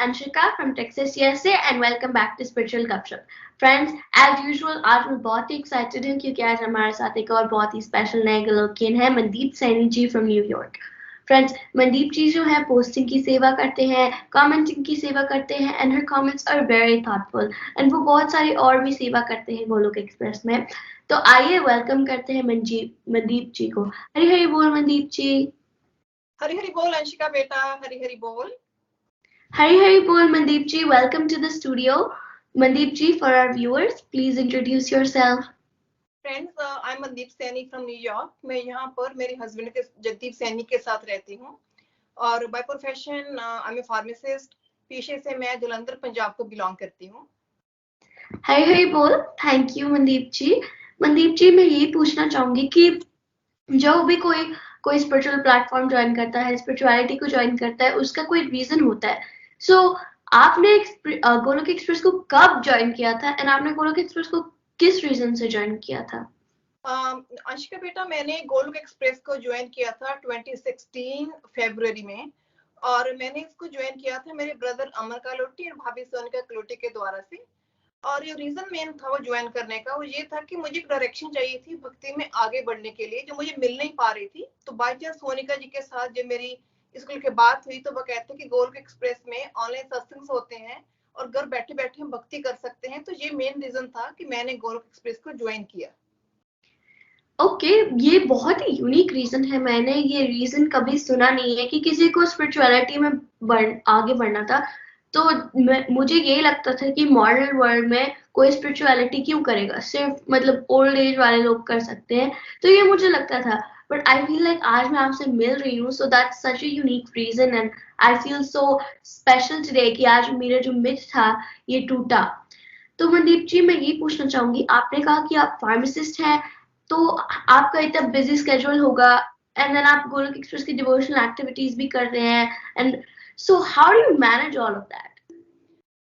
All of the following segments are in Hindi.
Anshika from Texas, USA, and welcome back to Spiritual Gupshup. Friends, as usual, आज मैं बहुत ही excited हूँ क्योंकि आज हमारे साथ एक और बहुत ही special नए गलोकियन है Mandeep Saini ji from New York. Friends, Mandeep ji जो है पोस्टिंग की सेवा करते हैं, कमेंटिंग की सेवा करते हैं एंड हर comments are very thoughtful and वो बहुत सारी और भी सेवा करते हैं गोलोक एक्सप्रेस में. तो आइए वेलकम करते हैं मनदीप जी को. हरी हरी बोल मनदीप जी. हरी हरी बोल अंशिका बेटा, हरी हरी बोल. Hari Hari Bol Mandeep ji, welcome to the studio. Mandeep ji, for our viewers, please introduce yourself. Friends, I am Mandeep Saini from New York. मैं यहाँ पर मेरे हस्बैंड के जगदीप सैनी के साथ रहती हूँ और by profession I am a pharmacist. पेशे से मैं जलंधर पंजाब को बिलोंग करती हूँ. Hari Hari Bol, thank you Mandeep ji. Mandeep ji, मैं ये पूछना चाहूंगी कि जब भी कोई स्पिरिचुअल प्लेटफॉर्म ज्वाइन करता है, स्पिरिचुअलिटी को ज्वाइन करता है, उसका कोई रीजन होता है. सो आपने गोलोक एक्सप्रेस को कब ज्वाइन किया था एंड आपने गोलोक एक्सप्रेस को किस रीजन से ज्वाइन किया था? अंशिका बेटा, मैंने गोलोक एक्सप्रेस को ज्वाइन किया था 2016 फरवरी में और मैंने इसको ज्वाइन किया था मेरे ब्रदर अमर कालोटी और भाभी सोनिका कलोटी के द्वारा से. और ये रीजन मेन था वो ज्वाइन करने का, वो ये था कि मुझे एक डायरेक्शन चाहिए थी भक्ति में आगे बढ़ने के लिए जो मुझे मिल नहीं पा रही थी. तो बाई चांस सोनिका जी के साथ जब मेरी स्कूल के बात हुई तो वो कहते कि गोलोक एक्सप्रेस में ऑनलाइन सत्संग होते हैं और घर बैठे बैठे हम भक्ति कर सकते हैं. तो ये मेन रीजन था कि मैंने गोलोक एक्सप्रेस को ज्वाइन किया. ओके, ये बहुत ही यूनिक रीजन है. मैंने ये रीजन कभी सुना नहीं है कि किसी को स्पिरिचुअलिटी में आगे बढ़ना था. तो मुझे यही लगता था कि मॉडर्न वर्ल्ड में कोई स्पिरिचुअलिटी क्यों करेगा, सिर्फ मतलब ओल्ड एज वाले लोग कर सकते हैं. तो ये मुझे लगता था, बट आई फील लाइक आज मैं आपसे मिल रही हूँ, so that's such a unique reason and I feel so special today कि आज मेरा जो मिथ था ये टूटा. तो मनदीप जी, मैं ये पूछना चाहूंगी, आपने कहा कि आप फार्मासिस्ट हैं, तो आपका इतना बिजी स्केड्यूल होगा एंड देन आप गोलोक एक्सप्रेस की डिवोशनल एक्टिविटीज भी कर रहे हैं and so how do you manage all of that?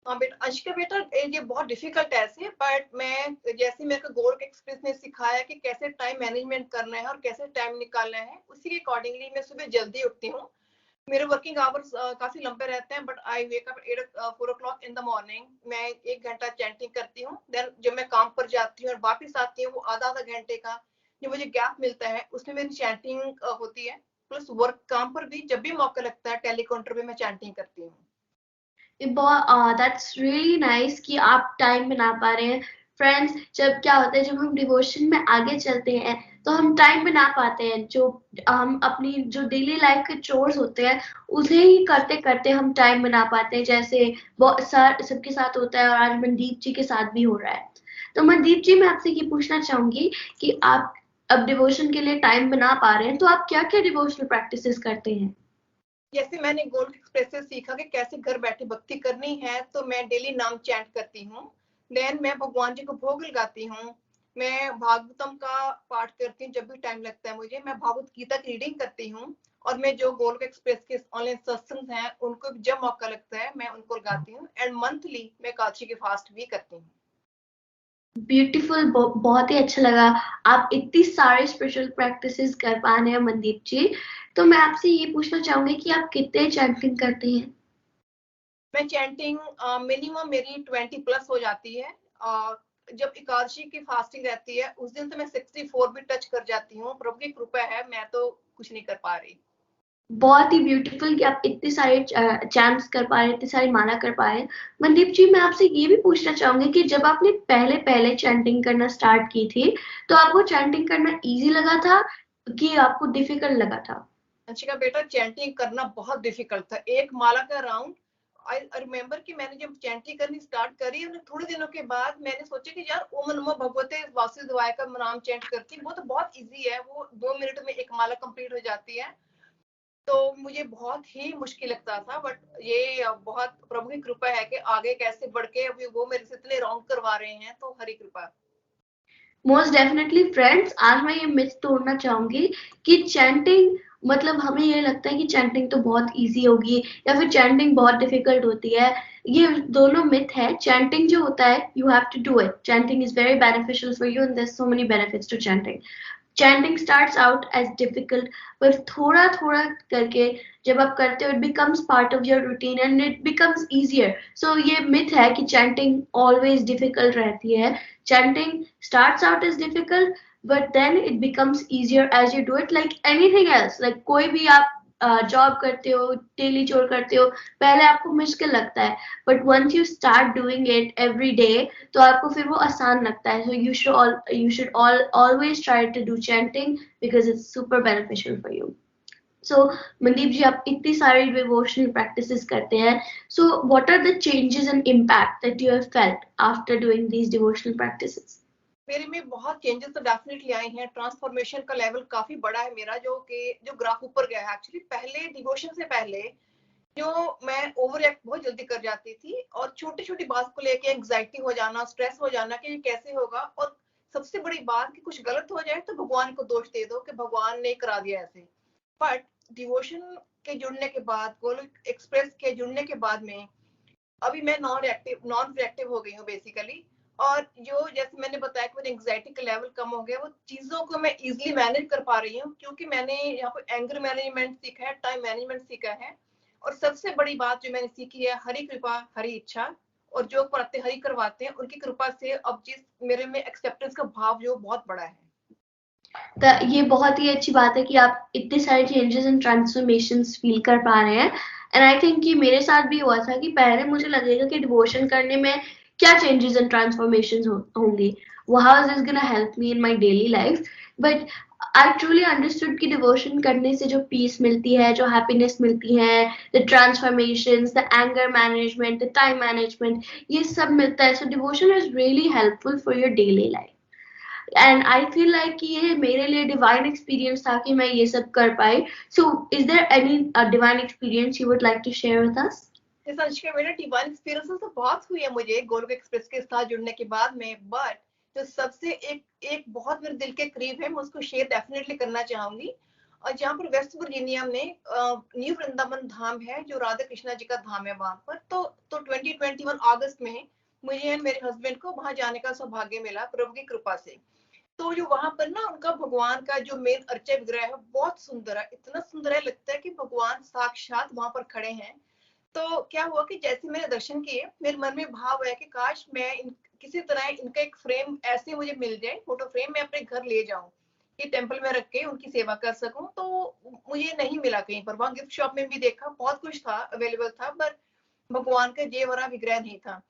Anshika बेटा, ये बहुत डिफिकल्ट है, बट मैं जैसे मेरे को गोलोक एक्सप्रेस ने सिखाया कि कैसे टाइम मैनेजमेंट करना है और कैसे टाइम निकालना है, उसी के अकॉर्डिंगली मैं सुबह जल्दी उठती हूँ. मेरे वर्किंग आवर्स काफी लंबे रहते हैं, but I wake up 4 o'clock in the morning. मैं 1 घंटा चैंटिंग करती हूँ. देन जब मैं काम पर जाती हूँ और वापस आती हूँ, वो आधा घंटे का जो मुझे गैप मिलता है उसमें मेरी चैंटिंग होती है. प्लस वर्क काम पर भी जब भी मौका लगता है टेलीकाउंटर पे मैं चैंटिंग करती हूँ. दैट्स रियली नाइस कि आप टाइम बना पा रहे हैं. फ्रेंड्स, जब क्या होता है, जब हम डिवोशन में आगे चलते हैं तो हम टाइम बना पाते हैं. जो हम अपनी जो डेली लाइफ के चोर्स होते हैं उसे ही करते करते हम टाइम बना पाते हैं, जैसे बहुत सबके साथ होता है और आज मनदीप जी के साथ भी हो रहा है. तो मनदीप जी, मैं आपसे ये पूछना चाहूंगी कि आप अब डिवोशन के लिए टाइम बना पा रहे हैं, तो आप क्या क्या डिवोशनल प्रैक्टिसेस करते हैं? जैसे मैंने गोलोक एक्सप्रेस से सीखा कि कैसे घर बैठे भक्ति करनी है, तो मैं डेली नाम चैंट करती हूँ. देन मैं भगवान जी को भोग लगाती हूँ. मैं भागवतम का पाठ करती हूँ जब भी टाइम लगता है मुझे. मैं भागवत गीता की रीडिंग करती हूँ और मैं जो गोलोक एक्सप्रेस के ऑनलाइन सत्संग हैं उनको जब मौका लगता है मैं उनको लगाती हूँ. एंड मंथली मैं एकादशी के फास्ट भी करती हूँ. ब्यूटीफुल, बहुत ही अच्छा लगा. आप इतनी सारे स्पिरिचुअल प्रैक्टिसेस कर पा रहे हैं मनदीप जी. तो मैं आपसे ये पूछना चाहूंगी कि आप कितने चैंटिंग करते हैं? मैं चैंटिंग मिनिमम मेरी 20 प्लस हो जाती है. जब एकादशी की फास्टिंग रहती है उस दिन तो मैं 64 भी टच कर जाती हूँ. प्रभु की कृपा है, मैं तो कुछ नहीं कर पा रही. बहुत ही ब्यूटीफुल कि आप इतने सारे चैंट्स कर पा रहे हैं, इतनी सारी माला कर पा रहे हैं. मनदीप जी, मैं आपसे ये भी पूछना चाहूंगी कि जब आपने पहले पहले चैंटिंग करना स्टार्ट की थी, तो आपको चैंटिंग करना इजी लगा था कि आपको डिफिकल्ट लगा था? अंशिका बेटा, चैंटिंग करना बहुत डिफिकल्ट था. एक माला का राउंड, आई रिमेम्बर कि मैंने जब चैंटिंग करनी स्टार्ट करी और थोड़े दिनों के बाद मैंने सोचा कि यार ओम नमो भगवते वासुदेवाय का नाम चैंट करती हूँ, वो तो बहुत इजी है, वो 2 मिनट में एक माला कंप्लीट हो जाती है. तो मुझे बहुत ही मुश्किल लगता था, बट ये बहुत प्रभु की कृपा है कि आगे कैसे बढ़ के अभी वो मेरे से इतने राउंड करवा रहे हैं, तो हरी कृपा. मोस्ट डेफिनेटली फ्रेंड्स, आज मैं ये मिथ तोड़ना चाहूंगी कि चैंटिंग मतलब हमें ये लगता है कि चैंटिंग तो बहुत इजी होगी या फिर चैंटिंग बहुत डिफिकल्ट होती है. ये दोनों मिथ है. चैंटिंग जो होता है, you have to do it. Chanting is very beneficial for you and there so many benefits to chanting. Chanting starts out as difficult, पर थोड़ा थोड़ा करके जब आप करते हो it becomes part of your routine and it becomes easier. So ये मिथ है कि चैंटिंग ऑलवेज डिफिकल्ट रहती है. Chanting starts out as difficult, but then it becomes easier as you do it, like anything else. Like कोई भी आप जॉब करते हो, डेली चोर करते हो, पहले आपको मुश्किल लगता है, but once you start doing it every day तो आपको फिर वो आसान लगता है. सो you should always try to do chanting because it's super beneficial for you. So Mandeep ji, आप इतनी सारी devotional practices करते हैं, so what are the changes and impact that you have felt after doing these devotional practices? मेरे में बहुत चेंजेस तो डेफिनेटली आए हैं. ट्रांसफॉर्मेशन का लेवल काफी बड़ा है मेरा, जो ग्राफ ऊपर गया है. एक्चुअली पहले डिवोशन से पहले जो मैं ओवर एक्ट बहुत जल्दी कर जाती थी और छोटी छोटी बात को लेके एंग्जाइटी हो जाना, स्ट्रेस हो जाना कि ये कैसे होगा, और सबसे बड़ी बात कि कुछ गलत हो जाए तो भगवान को दोष दे दो कि भगवान ने करा दिया ऐसे. बट डिवोशन के जुड़ने के बाद, गोलोक एक्सप्रेस के जुड़ने के बाद में अभी मैं नॉन रिएक्टिव हो गई हूँ बेसिकली. और जो जैसे मैंने बताया कि मेरी एंग्जाइटी का लेवल कम हो गया, वो चीजों को मैं इजीली मैनेज कर पा रही हूँ क्योंकि मैंने यहाँ पे एंगर मैनेजमेंट सीखा है, टाइम मैनेजमेंट सीखा है. और सबसे बड़ी बात जो मैंने सीखी है, हरी कृपा हरी इच्छा. और जो कराते हरी करवाते हैं उनकी कृपा से अब जिस मेरे में एक्सेप्टेंस का भाव जो बहुत बड़ा है. तो ये बहुत ही अच्छी बात है कि आप इतने सारे चेंजेस एंड ट्रांसफॉर्मेशंस फील कर पा रहे हैं. एंड आई थिंक कि मेरे साथ भी हुआ था कि पहले मुझे लगेगा कि डिवोशन करने में क्या चेंजेस एंड ट्रांसफॉर्मेशंस होंगी, how is this gonna help me in my daily life. But I truly understood कि डिवोशन करने से जो पीस मिलती है, जो हैप्पीनेस मिलती है, the transformations, the anger management, the time management, ये सब मिलता है. So devotion is really helpful for your daily life. And I feel like कि ये मेरे लिए डिवाइन एक्सपीरियंस था कि मैं ये सब कर पाई. So is there any divine experience you would like to share with us? जैसा अनुष्का, मेरा डिवाइन एक्सपीरियंसेस तो बहुत हुई है मुझे गोलोक एक्सप्रेस के साथ जुड़ने के बाद में. बट जो सबसे एक बहुत मेरे दिल के करीब है, मैं उसको शेयर डेफिनेटली करना चाहूंगी. और जहाँ पर वेस्ट वर्जीनिया में न्यू वृंदावन धाम है, जो राधा कृष्णा जी का धाम है वहां पर. तो 2021 अगस्त में मुझे एंड मेरे हस्बैंड को वहां जाने का सौभाग्य मिला प्रभु की कृपा से. तो जो वहां पर ना उनका भगवान का जो मेन अर्चा विग्रह है बहुत सुंदर है, इतना सुंदर है, लगता है कि भगवान साक्षात वहां पर खड़े हैं. तो क्या हुआ कि जैसे मैंने दर्शन किए, मेरे मन में भाव है कि काश मैं किसी तरह इनका एक फ्रेम ऐसे मुझे मिल जाए, फोटो फ्रेम, मैं अपने घर ले जाऊं कि टेंपल में रख के उनकी सेवा कर सकूं. तो मुझे नहीं मिला कहीं पर. वहां गिफ्ट शॉप में भी देखा, बहुत कुछ था, अवेलेबल था, पर भगवान का ये वाला विग्रह नहीं था.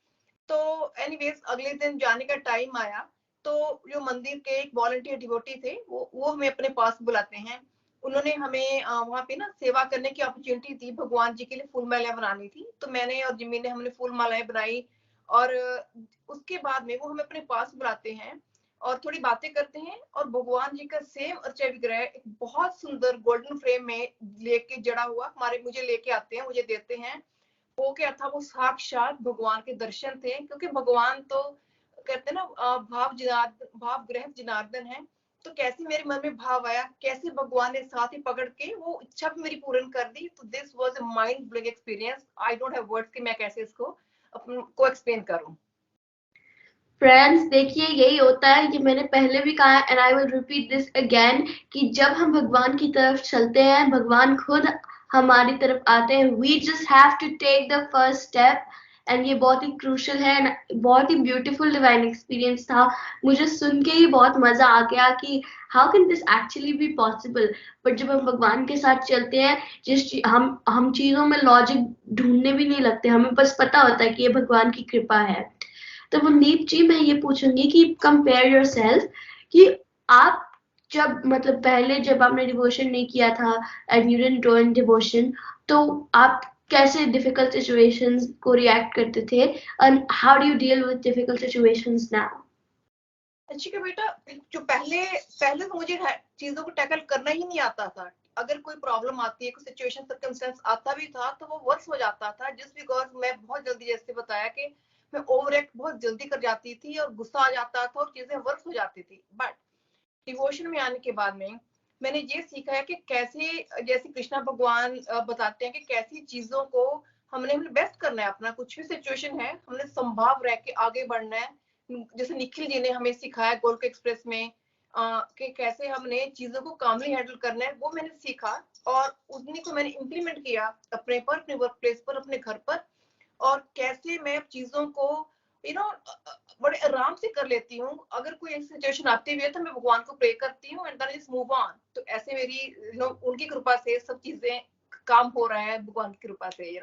तो एनीवेज अगले दिन जाने का टाइम आया. तो जो मंदिर के एक वॉलंटियर डिवोटी थे, वो हमें अपने पास बुलाते हैं. उन्होंने हमें वहां पे ना सेवा करने की अपॉर्चुनिटी दी. भगवान जी के लिए फूल मालाएं बनानी थी, तो मैंने और जिम्मी ने हमने फूल मालाएं बनाई. और उसके बाद में वो हमें अपने पास बुलाते हैं और थोड़ी बातें करते हैं. और भगवान जी का सेम अर्चा विग्रह एक बहुत सुंदर गोल्डन फ्रेम में लेके जड़ा हुआ मुझे लेके आते हैं, मुझे देते हैं. वो क्या था, वो साक्षात भगवान के दर्शन थे, क्योंकि भगवान तो कहते हैं ना भाव ग्रह जनार्दन है. तो कैसे मेरे मन में भाव आया, कैसे भगवान ने साथ ही पकड़ के वो इच्छा भी मेरी पूर्ण कर दी. तो this was a mind blowing experience. I don't have words कि मैं कैसे इसको को एक्सप्लेन करूं. फ्रेंड्स देखिए, यही होता है, कि मैंने पहले भी कहा and I will repeat this again, कि जब हम भगवान की तरफ चलते हैं, भगवान खुद हमारी तरफ आते हैं. We just have to take the first step. And ये बहुत ही क्रूशल है and बहुत ही ब्यूटीफुल डिवाइन एक्सपीरियंस था. मुझे सुन के ही बहुत मजा आ गया कि how can this actually be possible. But जब हम भगवान के साथ चलते हैं, हम चीजों में लॉजिक ढूंढने भी नहीं लगते, हमें बस पता होता है कि ये भगवान की कृपा है. तो मनदीप जी, मैं ये पूछूंगी कि कंपेयर योरसेल्फ, कि आप जब मतलब पहले जब आपने डिवोशन नहीं किया था and you didn't join devotion, तो आप कैसे डिफिकल्ट सिचुएशंस को रिएक्ट करते थे and how do you deal with difficult situations now? अच्छी का बेटा, जो पहले पहले तो मुझे चीजों को टैकल करना ही नहीं आता था. अगर कोई प्रॉब्लम आती है, कोई सिचुएशन सर्कमस्टेंस आता भी था, तो वो वर्स हो जाता था, जस्ट बिकॉज मैं बहुत जल्दी, जैसे बताया कि मैं ओवर एक्ट बहुत जल्दी कर जाती थी और गुस्सा आ जाता था और चीजें वर्स हो जाती थी. बट डिवोशन में आने के बाद में मैंने ये सीखा है कि कैसे, जैसे कृष्णा भगवान बताते हैं कि कैसी चीजों को हमने बेस्ट करना है. अपना कुछ भी सिचुएशन है, हमने संभाव रह के आगे बढ़ना है. जैसे निखिल जी ने हमें सिखाया गोलोक एक्सप्रेस में, कि कैसे हमने चीजों को कामली हैंडल करना है, वो मैंने सीखा और उन्हीं को मैंने इम्प्लीमेंट किया अपने पर, अपने वर्क प्लेस पर, अपने घर पर। और कैसे मैं चीजों को यू नो बड़े आराम से कर लेती हूँ। अगर कोई ऐसी सिचुएशन आती भी है तो मैं भगवान को प्रे करती हूँ and then just move on. तो ऐसे मेरी उनकी कृपा से सब चीजें काम हो रहा है, भगवान की कृपा से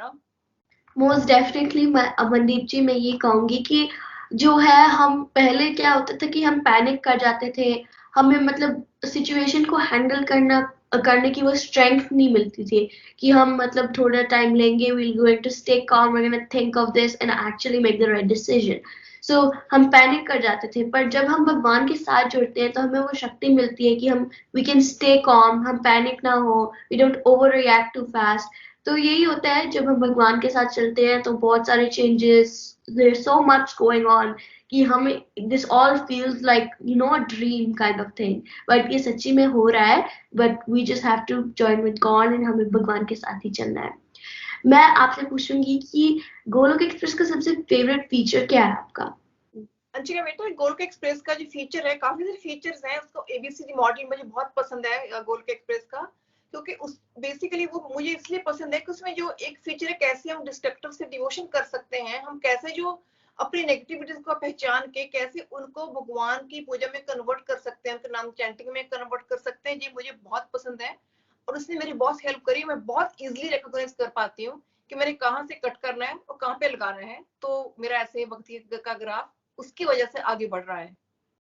मोस्ट डेफिनेटली मैं अमनदीप जी मैं ये कहूंगी कि जो है हम पहले क्या होता था कि हम पैनिक कर जाते थे, हमें मतलब सिचुएशन को हैंडल करने की वो स्ट्रेंथ नहीं मिलती थी कि हम मतलब थोड़ा टाइम लेंगे, we will going to stay calm, we are gonna think of this and actually make the right decision. So हम पैनिक कर जाते थे, पर जब हम भगवान के साथ जुड़ते हैं तो हमें वो शक्ति मिलती है कि हम वी कैन स्टे कॉम, हम पैनिक ना हो, we don't overreact too fast. तो यही होता है जब हम भगवान के साथ चलते हैं तो बहुत सारे changes, there so much going on कि हमें this all feels like you know a dream kind of thing, but ये सच्ची में हो रहा है। But we just have to join with God and हमें भगवान के साथ ही चलना है। मैं आपसे पूछूंगी कि गोलोक एक्सप्रेस का सबसे फेवरेट फीचर क्या है आपका? अंशिका बेटा, गोलोक एक्सप्रेस का जो फीचर है, काफी सारे फीचर्स हैं। उसको एबीसीडी मॉडल मुझे बहुत पसंद है गोलोक एक्सप्रेस का, क्योंकि उस बेसिकली वो मुझे इसलिए पसंद है कि उसमें जो एक फीचर है, कैसे हम डिस्ट्रक्टिव से डिवोशन कर सकते हैं, हम कैसे जो अपनी नेगेटिविटीज को पहचान के कैसे उनको भगवान की पूजा में कन्वर्ट कर सकते हैं, उनके नाम चैंटिंग में कन्वर्ट कर सकते हैं, ये मुझे बहुत पसंद है। और उसने मेरी बहुत हेल्प करी। मैं बहुत इजीली रिकॉग्नाइज कर पाती हूँ कि मैंने कहाँ से कट करना है और कहाँ पे लगाना है। तो मेरा ऐसे भक्ति का ग्राफ उसकी वजह से आगे बढ़ रहा है।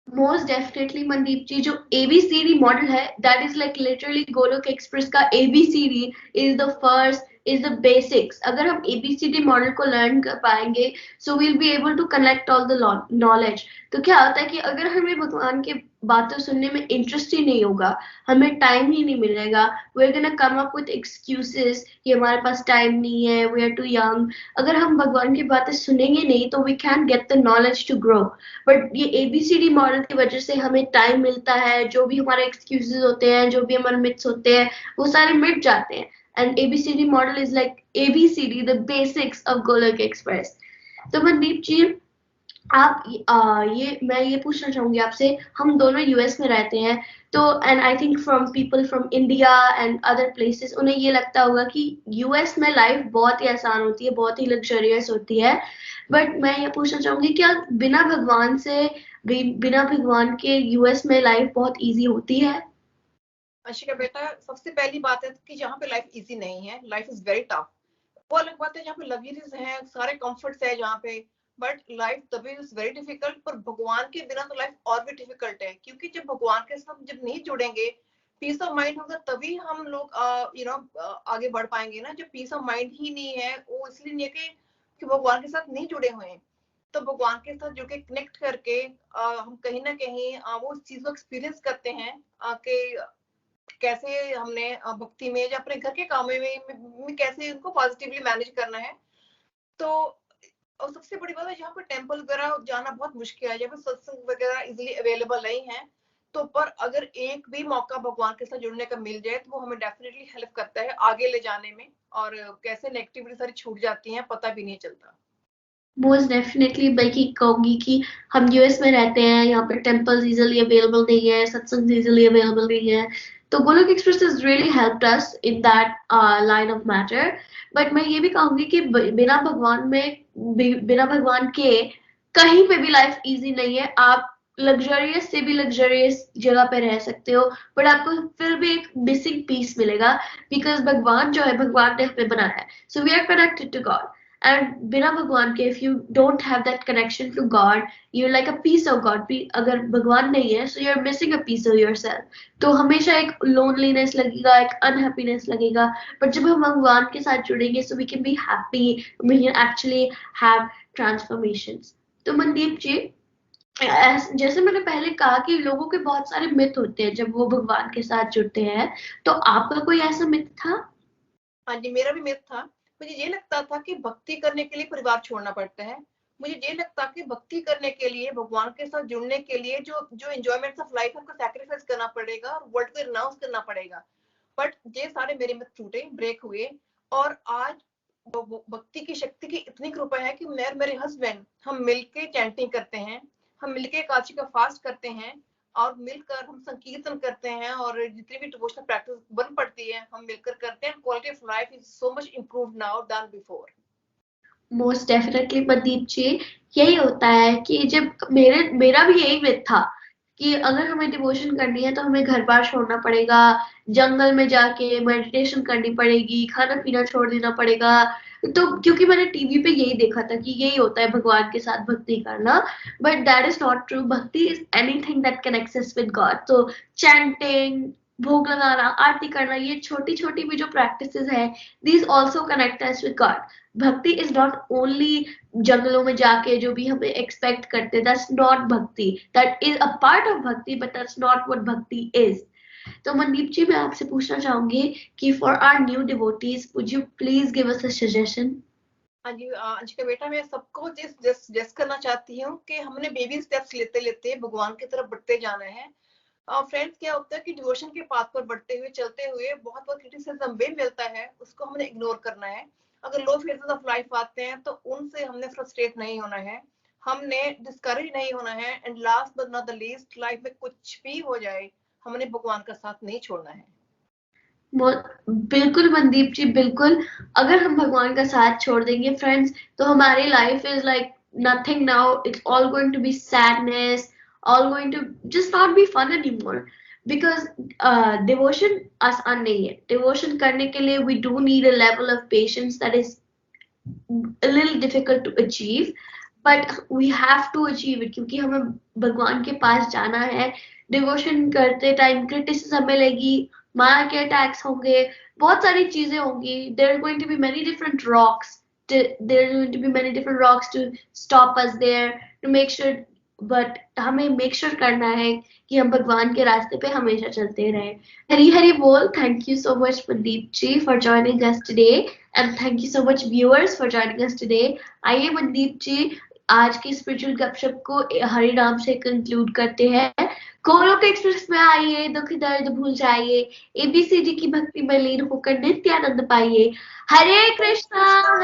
मोस्ट डेफिनेटली मनदीप जी, जो एबीसीडी मॉडल है that is like literally Golok express का ABCD is the first, is the basics. अगर हम एबीसीडी मॉडल को लर्न कर पाएंगे so we'll be able to collect all the knowledge. तो क्या होता है कि अगर हमें भगवान के बातें सुनने में इंटरेस्ट ही नहीं होगा, हमें टाइम ही नहीं मिलेगा, we are gonna come up with excuses कि हमारे पास टाइम नहीं है, वी आर टू यंग। अगर हम भगवान की बातें सुनेंगे नहीं तो we can get the knowledge to grow. But ये एबीसीडी मॉडल की वजह से हमें टाइम मिलता है, जो भी हमारे एक्सक्यूजेस होते हैं, जो भी हमारे मिथ्स होते हैं, वो सारे मिट जाते हैं। And ABCD model is like ABCD the basics of Golok Express. तो मनदीप जी, आप ये मैं ये पूछना चाहूंगी आपसे, हम दोनों यूएस में रहते हैं, तो and I think from people from India and other places उन्हें ये लगता होगा कि यूएस में लाइफ बहुत ही आसान होती है, बहुत ही लग्जरियस होती है। बट मैं ये पूछना चाहूंगी, क्या बिना भगवान से बिना भगवान के यूएस में लाइफ बहुत इजी होती है? अंशिका बेटा, सबसे पहली बात है कि जहाँ पे लाइफ इजी नहीं है, लाइफ इज वेरी टफ। वो अलग बात है जहाँ पे लग्जरीज है, सारे कंफर्ट्स है जहाँ पे, बट लाइफ तभी इज वेरी डिफिकल्ट। पर भगवान के बिना तो लाइफ और भी डिफिकल्ट है, क्योंकि जब भगवान के साथ जब नहीं जुड़ेंगे, पीस ऑफ माइंड होगा, तभी हम लोग आगे बढ़ पाएंगे ना। जब पीस ऑफ माइंड ही नहीं है, वो इसलिए नहीं है कि भगवान के साथ नहीं जुड़े हुए हैं। तो भगवान के साथ जुड़ के कनेक्ट करके हम कहीं ना कहीं वो उस चीज को एक्सपीरियंस करते हैं कि कैसे हमने भक्ति में या अपने घर के कामों में कैसे उनको पॉजिटिवली मैनेज करना है। तो और सबसे बड़ी बात है, जहाँ पे टेम्पल वगैरह जाना बहुत मुश्किल है, जहाँ पे सत्संग वगैरह इजीली अवेलेबल नहीं है, तो पर अगर एक भी मौका भगवान के साथ जुड़ने का मिल जाए तो वो हमें डेफिनेटली हेल्प करता है आगे ले जाने में। और कैसे नेगेटिविटी सारी छूट जाती है, पता भी नहीं चलता। मोस्ट डेफिनेटली मैं की कहूंगी कि हम यूएस में रहते हैं, यहाँ पे टेम्पल्स इजीली अवेलेबल नहीं है, सत्संग इजीली अवेलेबल नहीं है। तो Golok express has really helped us in that line of matter। But मैं ये भी कहूंगी कि बिना भगवान के कहीं पे भी लाइफ इजी नहीं है। आप लग्जरियस से भी लग्जरियस जगह पे रह सकते हो, बट आपको फिर भी एक मिसिंग पीस मिलेगा, बिकॉज भगवान जो है, भगवान ने हमें बनाया है, so we are connected to God. And बिना भगवान के, if you don't have that connection to God, you are like a piece of God. अगर भगवान नहीं है so you are missing a piece of yourself. तो हमेशा एक लोनलीनेस लगेगा, एक अनहैप्पीनेस लगेगा। बट जब हम भगवान के साथ जुड़ेंगे so we can be happy, we can actually have transformations. तो मनदीप जी, जैसे मैंने पहले कहा कि लोगों के बहुत सारे मिथ होते हैं जब वो भगवान के साथ जुड़ते हैं, तो आपका कोई ऐसा मिथ था? हाँ जी, मेरा भी मिथ था। मुझे ये लगता था कि भक्ति करने के लिए परिवार छोड़ना पड़ता है। मुझे ये लगता कि भक्ति करने के लिए, भगवान के साथ जुड़ने के लिए जो जो एंजॉयमेंट्स ऑफ लाइफ है उनको सैक्रिफाइस करना पड़ेगा और वर्ल्ड को रिनाउंस करना पड़ेगा। बट ये सारे मेरे मिथ टूटे, ब्रेक हुए। और आज भक्ति की शक्ति की इतनी कृपा है कि मैं और मेरे हस्बैंड हम मिलके चैंटिंग करते हैं, हम मिलके एकादशी का फास्ट करते हैं, और मिलकर हम संकीर्तन करते हैं और जितनी भी डिवोशनल प्रैक्टिस बन पड़ती है हम मिलकर करते हैं. Quality of life is so much improved now then before. Most definitely Pradeep ji, यही होता है कि जब मेरा भी यही मिथ था कि अगर हमें डिवोशन करनी है तो हमें घर बार छोड़ना पड़ेगा, जंगल में जाके मेडिटेशन करनी पड़ेगी, खाना पीना छोड़ देना पड़ेगा. तो क्योंकि मैंने टीवी पे यही देखा था कि यही होता है भगवान के साथ भक्ति करना. But that is not true. Bhakti is anything that can access with God. तो चैंटिंग, भोग लगाना, आरती करना, ये छोटी छोटी भी जो प्रैक्टिसेस है, these also connect us with God. Bhakti is not only जंगलों में जाके जो भी हमें एक्सपेक्ट करते, that's not bhakti. That is a part of bhakti but that's not what bhakti is. तो मनदीप जी, मैं आपसे पूछना चाहूंगी कि for our new devotees would you please give us a suggestion. हाँ जी, अंशिका बेटा, मैं सबको जस्ट करना चाहती हूँ कि हमने बेबी स्टेप्स लेते लेते भगवान की तरफ बढ़ते जाना है. फ्रेंड्स, क्या होता है कि डिवोशन के पाथ पर बढ़ते हुए चलते हुए बहुत बहुत क्रिटिसिज्म भी मिलता है, उसको हमने इग्नोर करना है. अगर लो फेजेस ऑफ लाइफ आते हैं तो उनसे हमने फ्रस्ट्रेट नहीं होना है, हमने डिस्करेज नहीं होना है. And last but not the least, life में कुछ भी हो जाए हमने भगवान का साथ नहीं छोड़ना है. बिल्कुल मनदीप जी, बिल्कुल. अगर हम भगवान का साथ छोड़ देंगे फ्रेंड्स, तो हमारी life is like nothing now. It's all going to be sadness, all going to just not be fun anymore. Because devotion आसान नहीं है. devotion करने के लिए we do need a level of patience that is a little difficult to achieve, but we have to achieve it क्योंकि हमें भगवान के पास जाना है. डिवोशन करते टाइम क्रिटिसिज्म मिलेगी, मार के अटैक्स होंगे, बहुत सारी चीजें होंगी. there are going to be many different rocks, there are going to be many different rocks to stop us there, to make sure. But हमें मेक श्योर करना है कि हम भगवान के रास्ते पे हमेशा चलते रहे. हरी हरी बोल. Thank you so much Mandeep ji for joining us today, and thank you so much viewers for joining us today. आइए मनदीप जी, आज की स्पिरिचुअल गपशप को हरि नाम से कंक्लूड करते हैं. गोलोक एक्सप्रेस में आइए, दुख दर्द भूल जाइए, एबीसीडी की भक्ति में लीन होकर नित्य आनंद पाइए. हरे कृष्णा